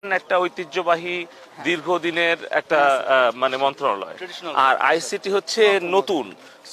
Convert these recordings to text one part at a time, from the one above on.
একটা ঐতিহ্যবাহী দীর্ঘদিনের একটা মানে মন্ত্রণালয়, আর আইসিটি হচ্ছে নতুন।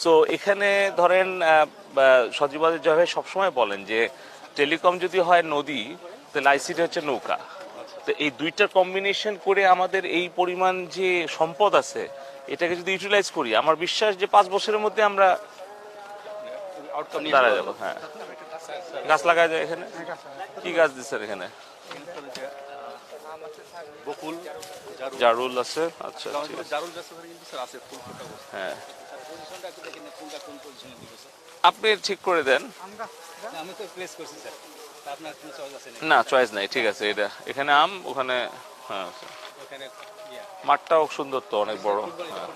সো এখানে ধরেন সজীবাদের জয় সবসময় বলেন যে টেলিকম যদি হয় নদী, তাহলে আইসিটি হচ্ছে নৌকা। তো এই দুইটার কম্বিনেশন করে আমাদের এই পরিমাণ যে সম্পদ আছে, এটাকে যদি ইউটিলাইজ করি, আমার বিশ্বাস যে 5 বছরের মধ্যে আমরা দাঁড়া যাবো। হ্যাঁ, গাছ লাগায় যায় এখানে। কি গাছ দিচ্ছেন এখানে? বকুল, জারুল আছে। আচ্ছা, ঠিক আছে। জারুল গাছ কিন্তু স্যার আছে, ফুল ফোটা অবস্থা। হ্যাঁ, পজিশনটা একটু দেখেন, ফুলটা কোন পজিশনে দিব স্যার? আপনি ঠিক করে দেন। আমি তো প্লেস করছি স্যার, তা আপনার কোনো চয়েস আছে নাকি? না, চয়েস নাই। ঠিক আছে, এটা এখানে আম, ওখানে হ্যাঁ ওখানে মাঠটাও সুন্দর তো, অনেক বড়। হ্যাঁ,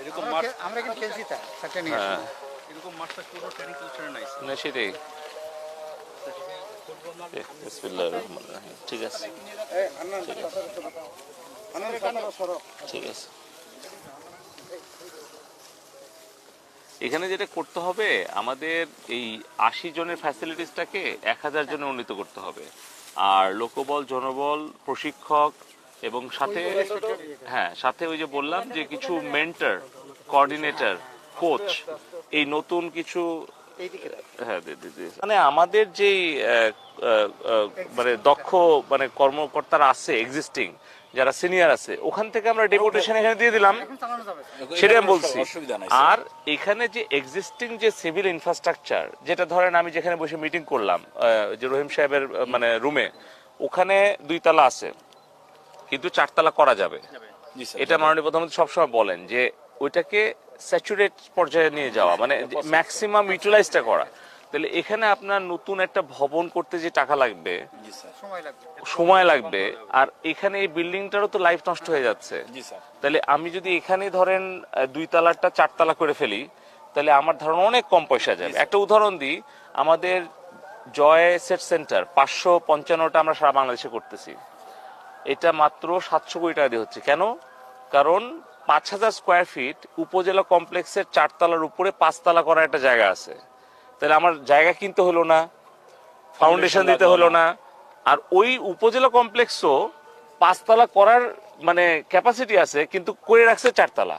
এরকম মাঠ, আমরা কিন্তু খেলছি তা একটা নিয়ে হ্যাঁ, এরকম মাঠটা কোনো ট্রেনিং কালচারে নাই স্যার। না সেটাই। বিসমিল্লাহির রহমানির রহিম। ঠিক আছে, ঠিক আছে। এখানে যেটা করতে হবে, আমাদের এই 80 জনের ফ্যাসিলিটিসটাকে 1000 জনে উন্নীত করতে হবে। আর লোকবল, জনবল, প্রশিক্ষক এবং সাথে হ্যাঁ সাথে ওই যে বললাম যে কিছু মেন্টর, কোঅর্ডিনেটর, কোচ, এই নতুন কিছু হ্যাঁ মানে আমাদের যেই মানে দক্ষ মানে কর্মকর্তারা আছে এক্সিস্টিং, যারা সিনিয়র আছে, ওখান থেকে আমরা ডেপুটেশন এখানে দিয়ে দিলাম, সেটা আমি বলছি। আর এখানে যে এক্সিস্টিং যে সিভিল ইনফ্রাস্ট্রাকচার, যেটা ধরেন আমি যেখানে বসে মিটিং করলাম যে রহিম সাহেবের মানে রুমে, ওখানে 2 তলা আছে কিন্তু 4 তলা করা যাবে। এটা মাননীয় প্রধানমন্ত্রী সবসময় বলেন যে ওইটাকে স্যাচুরেট পর্যায়ে নিয়ে যাওয়া, মানে ম্যাক্সিমাম ইউটিলাইজটা করা। তাহলে এখানে আপনার নতুন একটা ভবন করতে যে টাকা লাগবে, সময় লাগবে, আর এখানে এই বিল্ডিংটারও তো লাইফ নষ্ট হয়ে যাচ্ছে। তাহলে আমি যদি এখানে ধরেন 2 তলাটা 4 তলা করে ফেলি, তাহলে আমার ধারণা অনেক কম পয়সা যাবে। একটা উদাহরণ দিই, আমাদের জয় সেট সেন্টার 555টা আমরা সারা বাংলাদেশে করতেছি, এটা মাত্র 700 কোটি টাকা দিয়ে হচ্ছে। কেন? কারণ 5000 স্কোয়ার ফিট উপজেলা কমপ্লেক্সের 4 তলার উপরে 5 তলা করার একটা জায়গা আছে। তাহলে আমার জায়গা কিনতে হলো না, ফাউন্ডেশন দিতে হলো না, আর ওই উপজেলা কমপ্লেক্সও 5 তলা করার মানে ক্যাপাসিটি আছে, কিন্তু করে রাখছে 4 তলা।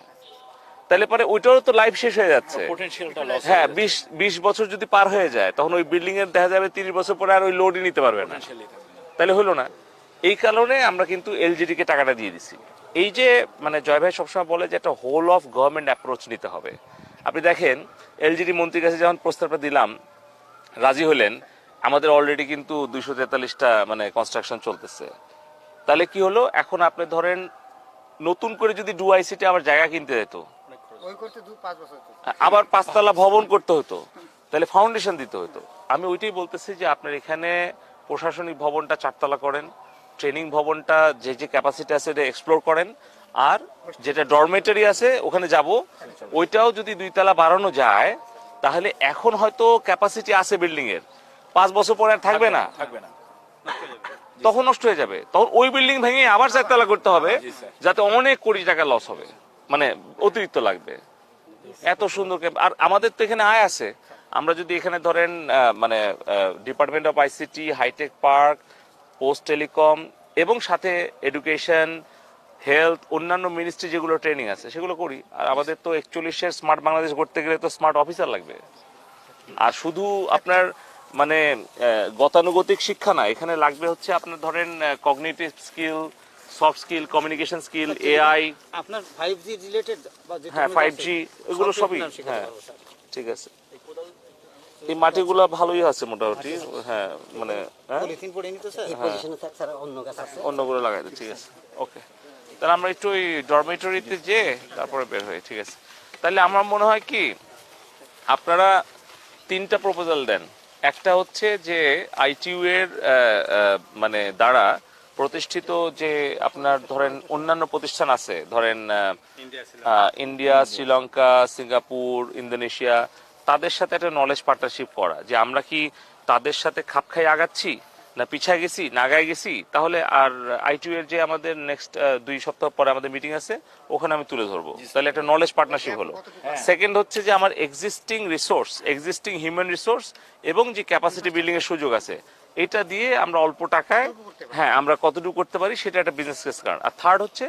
তাহলে পরে ওইটারও তো লাইফ শেষ হয়ে যাচ্ছে। হ্যাঁ, 20 বছর যদি পার হয়ে যায়, তখন ওই বিল্ডিং এর দেখা যাবে 30 বছর পরে আর ওই লোডই নিতে পারবে না, তাহলে হলো না। এই কারণে আমরা কিন্তু এলজিডি কে টাকাটা দিয়ে দিছি। এই যে মানে জয় ভাই সবসময় বলে যে একটা হোল অফ গভর্নমেন্ট অ্যাপ্রোচ নিতে হবে। আপনি দেখেন এলজিডি মন্ত্রীর কাছে যখন প্রস্তাবটা দিলাম, রাজি হলেন। আমাদের অলরেডি কিন্তু 243টা মানে কনস্ট্রাকশন চলতেছে। তাহলে কি হলো, এখন আপনি ধরেন নতুন করে যদি ডুআইসিটি আবার জায়গা কিনতে যেত, আবার 5 তলা ভবন করতে হতো, তাহলে ফাউন্ডেশন দিতে হতো। আমি ওইটাই বলতেছি যে আপনার এখানে প্রশাসনিক ভবনটা 4 তলা করেন, ট্রেনিং ভবনটা যে যে ক্যাপাসিটি আছে এটা এক্সপ্লোর করেন, আর যেটা ডরমেটরি আছে ওখানে যাব, ওইটাও যদি 2 তলা বাড়ানো যায়, তাহলে এখন হয়তো ক্যাপাসিটি আছে বিল্ডিং এর, 5 বছর পরে আর থাকবে না, তখন নষ্ট হয়ে যাবে। তখন ওই বিল্ডিং ভেঙে আবার 4 তলা করতে হবে, যাতে অনেক কোটি টাকা লস হবে, মানে অতিরিক্ত লাগবে। এত সুন্দর। আর আমাদের তো এখানে আয় আছে, আমরা যদি এখানে ধরেন মানে department of ICT, hi tech park, post telecom এবং সাথে এডুকেশন, হেলথ, অন্যান্য মিনিস্ট্রি যেগুলো ট্রেনিং আছে সেগুলো করি। আর আমাদের তো 41-এর স্মার্ট বাংলাদেশ করতে গেলে তো স্মার্ট অফিসার লাগবে। আর শুধু আপনার মানে গতানুগতিক শিক্ষা না, এখানে লাগবে হচ্ছে আপনার ধরেন cognitive skill, soft skill, communication skill, AI, আপনার 5G রিলেটেড বা যেটা হ্যাঁ 5G, এগুলো সবই। হ্যাঁ, ঠিক আছে। এই মাটিগুলো ভালোই আছে মোটামুটি। হ্যাঁ, মানে পলিথিন পড়ে নিতে স্যার, এই পজিশনে থাক স্যার, অন্য গাছ আছে, অন্যগুলো লাগাই দিই। ঠিক আছে, ওকে। তাহলে আমরা একটু ওই ডরমেটরিতে যে তারপরে বের হই। ঠিক আছে, তাহলে আমার মনে হয় কি আপনারা 3টা প্রপোজাল দেন। একটা হচ্ছে যে আইটিইউ এর মানে দ্বারা প্রতিষ্ঠিত যে আপনার ধরেন অন্যান্য প্রতিষ্ঠান আছে, ধরেন ইন্ডিয়া, শ্রীলঙ্কা, সিঙ্গাপুর, ইন্দোনেশিয়া, তাদের সাথে একটা নলেজ পার্টনারশিপ করা, যে আমরা কি তাদের সাথে খাপ খাই আগাচ্ছি না পিছায় গেছি, নাগায় গেছি। তাহলে আর আইটিইউ এর যে আমাদের নেক্সট 2 সপ্তাহ পরে আমাদের মিটিং আছে, ওখানে আমি তুলে ধরবো। তাহলে একটা নলেজ পার্টনারশিপ হলো। সেকেন্ড হচ্ছে যে আমার existing resource, existing human resource এবং যে ক্যাপাসিটি বিল্ডিং এর সুযোগ আছে, এটা দিয়ে আমরা অল্প টাকায় হ্যাঁ আমরা কতটুকু করতে পারি সেটা একটা বিজনেস কেস কারণ। আর থার্ড হচ্ছে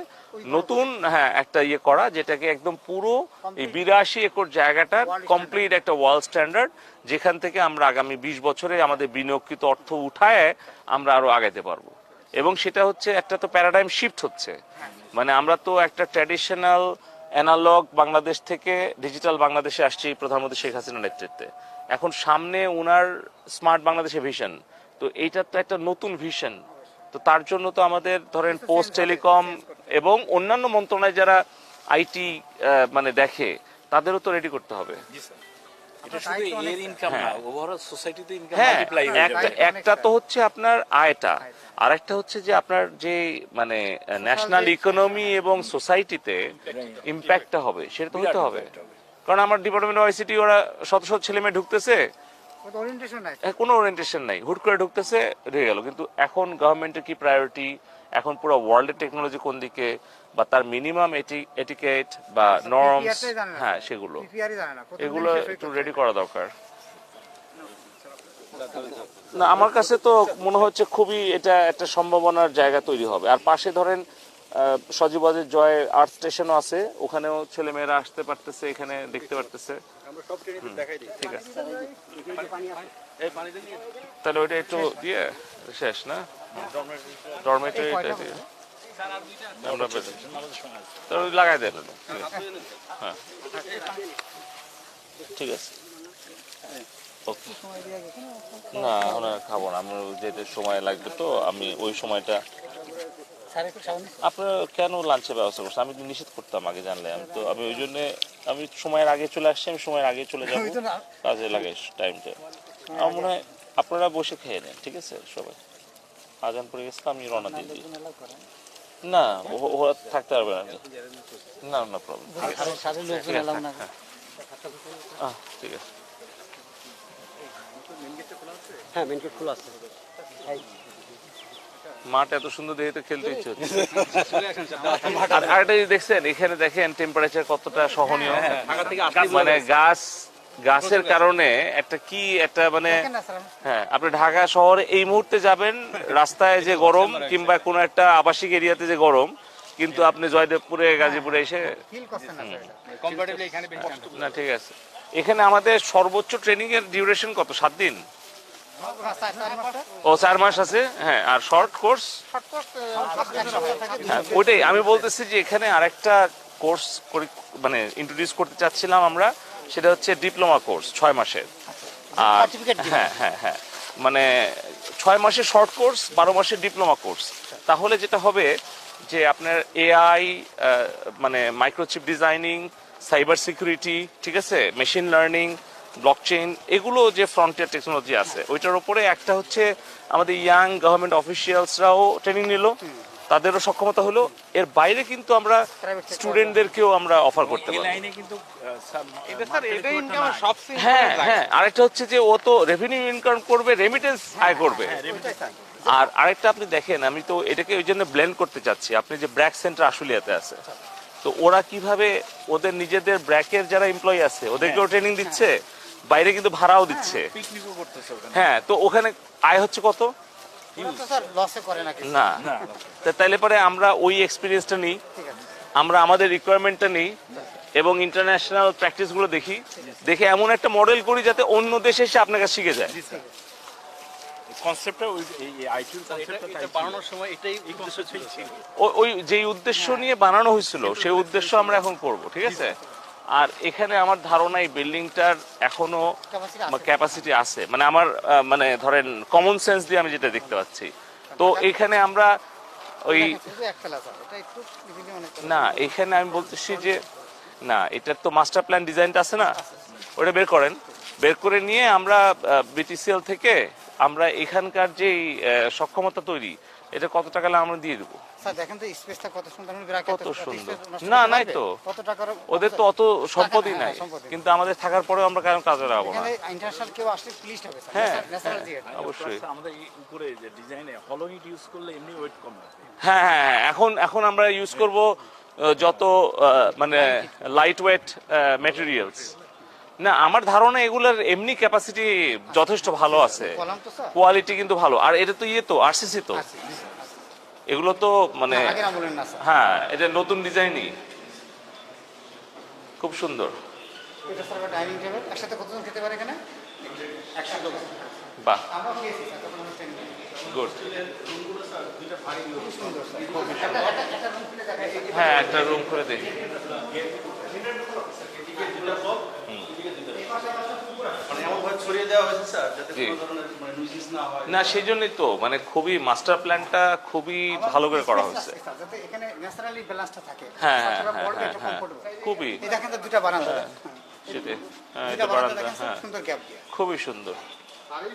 নতুন হ্যাঁ একটা ইয়ে করা যেটাকে একদম পুরো এই 82 একর জায়গাটার কমপ্লিট একটা ওয়াল স্ট্যান্ডার্ড, যেখান থেকে আমরা আগামী 20 বছরে আমাদের বিনিয়োগকৃত অর্থ উঠায় আমরা আরো আগাইতে পারবো। এবং সেটা হচ্ছে একটা তো প্যারাডাইম শিফট হচ্ছে, মানে আমরা তো একটা ট্র্যাডিশনাল অ্যানালগ বাংলাদেশ থেকে ডিজিটাল বাংলাদেশে আসছি প্রধানমন্ত্রী শেখ হাসিনার নেতৃত্বে। এখন সামনে উনার স্মার্ট বাংলাদেশের ভিশন, তো এইটা তো একটা নতুন ভিশন। তো তার জন্য তো আমাদের ধরেন পোস্ট টেলিকম এবং অন্যান্য মন্ত্রণালয় যারা আইটি মানে দেখে তাদেরও তো রেডি করতে হবে। এটা শুধু এর ইনকাম না, ওভারঅল সোসাইটিতে ইনকাম হ্যাঁ মাল্টিপ্লাই হয়ে যাবে। একটা তো হচ্ছে আপনার আয়টা, আর একটা হচ্ছে যে আপনার যে মানে ন্যাশনাল ইকোনমি এবং সোসাইটিতে ইম্প্যাক্টটা হবে সেটা তো হতে হবে। কারণ আমার ডিপার্টমেন্ট অফ আইসিটি ওরা শত শত ছেলে মেয়ে ঢুকতেছে, ওরিয়েন্টেশন নাই। কোনো ওরিয়েন্টেশন নাই, হুট করে ঢুকতেছে রয়ে গেল। কিন্তু এখন গভর্নমেন্টের কি প্রায়োরিটি, এখন পুরো ওয়ার্ল্ডের টেকনোলজি কোন দিকে, বা তার মিনিমাম এটিকেট বা নর্মস, হ্যাঁ সেগুলো এগুলো একটু রেডি করা দরকার। না আমার কাছে তো মনে হচ্ছে খুবই এটা একটা সম্ভাবনার জায়গা তৈরি হবে। আর পাশে ধরেন সজীবাদের জয় আর্ট স্টেশনও আছে, ওখানেও ছেলে মেয়েরা আসতে পারতেছে, এখানে দেখতে পারতেছে। ঠিক আছে, তাহলে ওইটা একটু দিয়ে শেষ না ডরমেটরিটা দিয়ে আমরা তাহলে লাগাই দেন। হ্যাঁ ঠিক আছে, ওকে। না এখন আর খাবো না, আমি যেতে সময় লাগবে তো আমি ওই সময়টা। আপনারা কেন লাঞ্চের ব্যবস্থা করছেন? আমি তো নিষেধ করতাম আগে জানলে। আমি ওই জন্য আমি সময়ের আগে চলে আসছি, আমি সময়ের আগে চলে যাবো, কাজে লাগে টাইমটা। আমার মনে হয় আপনারা বসে খেয়ে নেন, ঠিক আছে? সবাই আজান পড়ে গেছে, আমি রওনা দিয়ে দিই। না ওরা থাকতে পারবে না, না না প্রবলেম, ঠিক আছে। হ্যাঁ মেন গেট খোলা আছে। মাঠ এত সুন্দর দেখে তো খেলতে ইচ্ছে হচ্ছে। আর আরেকটা যদি দেখছেন এখানে দেখেন টেম্পারেচার কতটা সহনীয়, মানে গাছের কারণে একটা কি একটা মানে হ্যাঁ আপনি ঢাকা শহরে এই মুহূর্তে যাবেন রাস্তায় যে গরম, কিংবা কোনো একটা আবাসিক এরিয়াতে যে গরম, কিন্তু আপনি জয়দেবপুরে গাজীপুরে এসে না ঠিক আছে। এখানে আমাদের সর্বোচ্চ ট্রেনিং এর ডিউরেশন কত? 7 দিন? ও 4 মাস আছে। হ্যাঁ আর শর্ট কোর্স ওইটাই আমি বলতেছি যে এখানে আরেকটা কোর্স মানে ইন্ট্রোডিউস করতে চাচ্ছিলাম আমরা, সেটা হচ্ছে ডিপ্লোমা কোর্স 6 মাসের। আর হ্যাঁ হ্যাঁ হ্যাঁ মানে 6 মাসের শর্ট কোর্স, 12 মাসের ডিপ্লোমা কোর্স। তাহলে যেটা হবে যে আপনার এআই মানে মাইক্রোচিপ ডিজাইনিং, সাইবার সিকিউরিটি, ঠিক আছে, মেশিন লার্নিং, ব্লকচেইন, এগুলো যে ফ্রন্টিয়ার টেকনোলজি আছে ওইটার উপরে একটা হচ্ছে আমাদের ইয়াং গভর্নমেন্ট অফিসিয়ালসরাও ট্রেনিং নিল, তাদেরও সক্ষমতা হলো। এর বাইরে কিন্তু আমরা স্টুডেন্টদেরকেও আমরা অফার করতে পারি। হ্যাঁ হ্যাঁ আরেকটা হচ্ছে যে ও তো রেভিনিউ ইনকাম করবে, রেমিটেন্স আয় করবে। আর আরেকটা আপনি দেখেন, আমি তো এটাকে ওই জন্য ব্লেন্ড করতে চাচ্ছি, আপনি যে ব্র্যাক সেন্টার আশুলিয়াতে আছে, তো ওরা কিভাবে ওদের নিজেদের ব্র্যাকের যারা এমপ্লয়ি আছে ওদেরকেও ট্রেনিং দিচ্ছে, বাইরে কিন্তু ভাড়াও দিচ্ছে। হ্যাঁ তো ওখানে আয় হচ্ছে কত না, তাইলে পরে আমরা ওই এক্সপিরিয়েন্সটা নিই, আমরা আমাদের রিকোয়ারমেন্টটা নিই এবং ইন্টারন্যাশনাল প্র্যাকটিসগুলো দেখি, দেখে এমন একটা মডেল করি যাতে অন্য দেশে এসে আপনার কাছে শিখে যায়। ওই যেই উদ্দেশ্য নিয়ে বানানো হয়েছিল সেই উদ্দেশ্য আমরা এখন করব, ঠিক আছে? আর এখানে আমার ধারণা এই বিল্ডিংটার এখনো ক্যাপাসিটি আছে, মানে আমার মানে ধরেন কমন সেন্স দিয়ে আমি যেটা দেখতে পাচ্ছি। তো এখানে আমরা ওই না এখানে আমি বলতেছি যে না এটার তো মাস্টার প্ল্যান ডিজাইনটা আছে না, ওটা বের করেন, বের করে নিয়ে আমরা বিটিসিএল থেকে আমরা এখানকার যে সক্ষমতা তৈরি, এটা কত টাকা আমরা দিয়ে দেবো। কত সুন্দর না নাই তো, ওদের তো অত সম্পদই নাই, কিন্তু আমাদের থাকার পরেও আমরা কেন কাজে লাগাবো না? হ্যাঁ অবশ্যই। হ্যাঁ হ্যাঁ এখন আমরা ইউজ করব যত মানে লাইট ওয়েট ম্যাটেরিয়ালস, না আমার ধারণা এগুলোর এমনি ক্যাপাসিটি যথেষ্ট ভালো আছে, কলাম তো স্যার কোয়ালিটি কিন্তু ভালো। আর এটা তো ইয়ে তো আরসিসি তো, আছে। এগুলো তো মানে না, আগের আমলের না স্যার। হ্যাঁ এটা নতুন ডিজাইনই, খুব সুন্দর। এটা স্যার ডাইনিং টেবিল, একসাথে কতজন খেতে পারে এখানে? 100 লোক। বাহ, আমরাও খেয়েছি স্যার, তখন আমরা ট্রেনিং গুড। সুন্দর স্যার। একটা রুম খুলে দেখাই। হ্যাঁ একটা রুম করে দেখি। মানে এমনভাবে ছড়িয়ে দেওয়া হয়েছে স্যার যাতে জি। কোনো ধরনের মানে নুইসেস না হয়। না সেই জন্যই তো মানে খুবই মাস্টার প্ল্যানটা খুবই ভালো করে করা হয়েছে। স্যার, যাতে এখানে ন্যাচারালি ব্যালেন্সটা থাকে। হ্যাঁ, বাচ্চারা হ্যাঁ, পড়বে, হ্যাঁ, এটা হ্যাঁ। comfortable। খুবই। এই দেখেন তো দুটা বারান্দা। সেটাই, হ্যাঁ দুটা এটা বারান্দা বারান্দা, দেখেন স্যার, হ্যাঁ সুন্দর গ্যাপ দিয়ে। খুবই সুন্দর,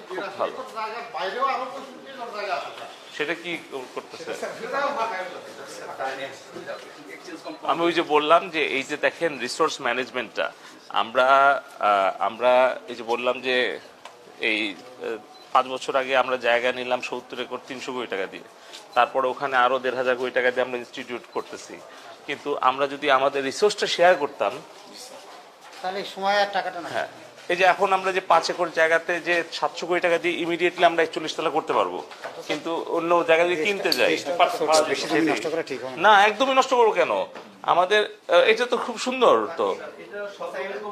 খুব ভালো। সেটা কি করতেছে? আমি ওই যে বললাম যে এই যে দেখেন রিসোর্স ম্যানেজমেন্টটা আমরা এই যে বললাম যে এই 5 বছর আগে আমরা জায়গা নিলাম 70 একর 300 কোটি টাকা দিয়ে, তারপরে ওখানে আরো 1,500 কোটি টাকা দিয়ে আমরা ইনস্টিটিউট করতেছি। কিন্তু আমরা যদি আমাদের রিসোর্সটা শেয়ার করতাম, তাহলে সময় আর টাকাটা না। হ্যাঁ এই যে এখন আমরা যে 5 একর জায়গাতে যে 700 কোটি টাকা দিয়ে ইমিডিয়েটলি আমরা 41 তলা করতে পারবো, কিন্তু অন্য জায়গা দিয়ে কিনতে যাই। বেশি জমি নষ্ট করা ঠিক হবে না। না একদমই নষ্ট করবো কেন, আমাদের এটা তো খুব সুন্দর তো।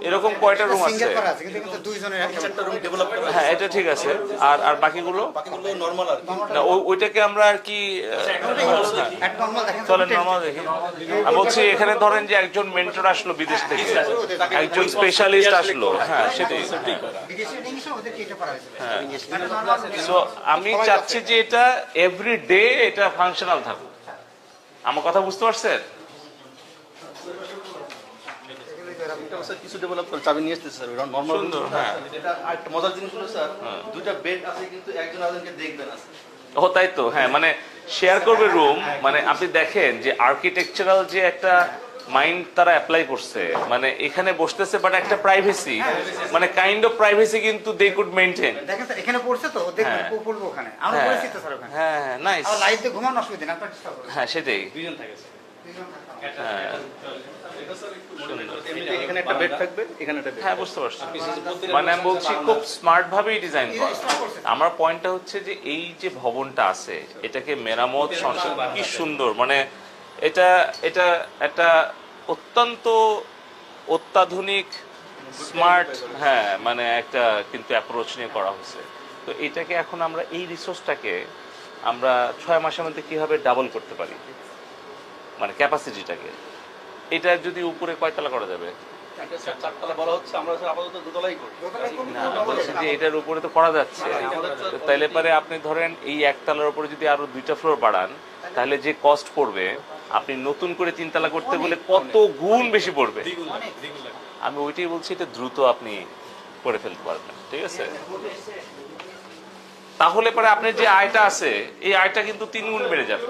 এরকম কয়টা রুম আছে? সিঙ্গেল করা আছে, কিন্তু এখানে দুইজনের একটা রুম ডেভেলপ করা হ্যাঁ এটা ঠিক আছে। আর আর বাকিগুলো বাকিগুলো নরমাল আর কি। না ওইটাকে আমরা আর কি এক নরমাল দেখেন। চলেন নরমাল দেখি। আমি বলছি এখানে ধরেন যে একজন মেন্টর আসলো বিদেশ থেকে, একজন স্পেশালিস্ট আসলো, হ্যাঁ সেটাই। বিদেশি ইংলিশে ওদেরকে এটা করা হয়েছে। হ্যাঁ একটা নরমাল সো আমি চাচ্ছি যে এটা এভরি ডে এটা ফাংশনাল থাকুক। আমার কথা বুঝতে পারছেন? এটা স্যার কিছু ডেভেলপ করে চাবি নিয়ে আসতেছে স্যার নরমাল সুন্দর, হ্যাঁ। এটা আরেকটা মজার জিনিস হলো স্যার দুইটা বেড আছে কিন্তু একজন আরেকজনকে দেখবেন আছে। ও তাই তো, হ্যাঁ মানে শেয়ার করবে রুম। মানে আপনি দেখেন যে আর্কিটেকচারাল যে একটা মাইন্ড তারা অ্যাপ্লাই করছে, মানে এখানে বসতেছে বাট একটা প্রাইভেসি, মানে কাইন্ড অফ প্রাইভেসি কিন্তু দে কুড মেইনটেইন। দেখেন স্যার, এখানে পড়ছে তো দেখবেন হ্যাঁ। পড়বো ওখানে। আমরা হ্যাঁ পড়েছি তো স্যার ওখানে। হ্যাঁ নাইস, আর লাইট দিয়ে ঘুমানো অসুবিধা না, আপনার ডিস্টার্ব হবে। হ্যাঁ সেটাই, দুইজন থাকে স্যার। দুইজন থাকতাম। হ্যাঁ এমনিতে এখানে একটা বেড থাকবে, এখানে একটা বেড। হ্যাঁ বুঝতে পারছি। মানে আমি বলছি খুব স্মার্ট ভাবেই ডিজাইন করা। আমার পয়েন্টটা হচ্ছে যে এই যে ভবনটা আছে এটাকে মেরামত সংস্কার কি সুন্দর, মানে এটা এটা একটা অত্যন্ত অত্যাধুনিক স্মার্ট, হ্যাঁ মানে একটা কিন্তু অ্যাপ্রোচ নিয়ে করা হয়েছে। তো এটাকে এখন আমরা এই রিসোর্সটাকে আমরা 6 মাসের মধ্যে কিভাবে ডাবল করতে পারি, মানে ক্যাপাসিটিটাকে, এটা যদি উপরে কয়তলা করা যাবে? এটা স্যার চারতলা বলা হচ্ছে, আমরা স্যার আপাতত দোতলাই করি। না বলছি যে এটার উপরে তো করা যাচ্ছে, তো তাইলে পরে আপনি ধরেন এই একতলার উপরে যদি আরো 2টা ফ্লোর বাড়ান, তাহলে যে কস্ট পড়বে আপনি নতুন করে 3 তলা করতে গেলে কত গুণ বেশি পড়বে। আমি ওইটাই বলছি, এটা দ্রুত আপনি করে ফেলতে পারবেন, ঠিক আছে? তাহলে পরে আপনার যে আয়টা আছে এই আয়টা কিন্তু 3 গুণ বেড়ে যাবে।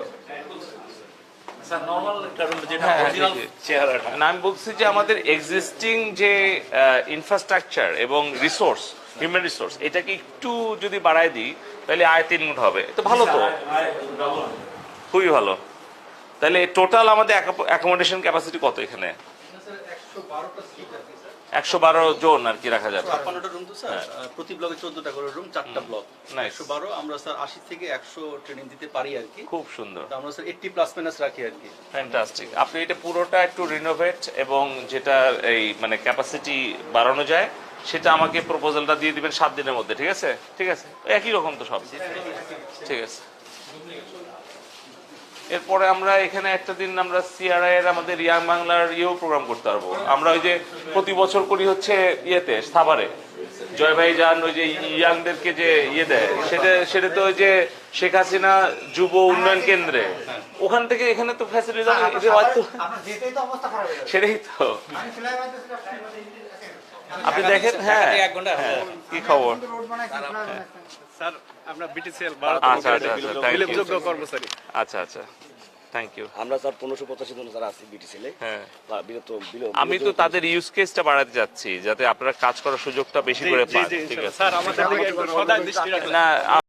স্যার নরমাল একটা রুম যেটা হ্যাঁ, অরিজিনাল ঠিক। চেহারাটা না আমি বলছি যে আমাদের এক্সিস্টিং যে ইনফ্রাস্ট্রাকচার এবং রিসোর্স, হিউম্যান রিসোর্স, এটাকে একটু যদি বাড়ায় দিই তাহলে আয় 3 গুণ হবে। তো ভালো তো, খুবই ভালো। তাহলে টোটাল আমাদের অ্যাকোমোডেশন ক্যাপাসিটি কত এখানে? 112 জন আর কি রাখা যাবে। 56টা রুম তো স্যার, প্রতি ব্লকে 14টা করে রুম, 4টা ব্লক। Nice. 112 আমরা স্যার 80 থেকে 100 ট্রেনিং দিতে পারি আর কি। খুব সুন্দর, তো আমরা স্যার 80 প্লাস মাইনাস রাখি আর কি। ফ্যান্টাস্টিক। আপনি এটা পুরোটা একটু রিনোভেট এবং যেটা এই মানে ক্যাপাসিটি বাড়ানো যায় সেটা আমাকে প্রপোজালটা দিয়ে দিবেন 7 দিনের মধ্যে, ঠিক আছে? ঠিক আছে, একই রকম তো সব, ঠিক আছে। এরপরে আমরা এখানে একটা দিন আমরা সিআরআই এর আমাদের ইয়াং বাংলার প্রোগ্রাম করতে পারবো। আমরা ওই যে প্রতি বছর করি হচ্ছে ইয়েতে সাভারে, জয় ভাই যান ওই যে ইয়াংদেরকে যে দেয়, সেটা তো ওই যে শেখ হাসিনা যুব উন্নয়ন কেন্দ্রে, ওখান থেকে এখানে তো ফ্যাসিলিটি আপনার যেতেই তো অবস্থা খারাপ হয়ে যাবে। সেটাই তো। আমি ফ্লাই বানাইতেছি, আপনি দেখেন, হ্যাঁ এক ঘন্টা হ্যাঁ, কি খবর? রোড বানাইছি, ফ্লাই বানাইছি। স্যার আমরা বিটিসিএল আচ্ছা আচ্ছা আচ্ছা, thank you. বিলযোগ্য কর্মচারী। আচ্ছা আচ্ছা, থ্যাংক ইউ। আমরা স্যার 1585 জন যারা আছি বিটিসিএলে হ্যাঁ বিরত আমি তো তাদের ইউজ কেসটা বাড়াতে যাচ্ছি যাতে আপনারা কাজ করার সুযোগটা বেশি করে পান, ঠিক আছে? স্যার আমাদের দিকে সদা দৃষ্টি রাখবেন। না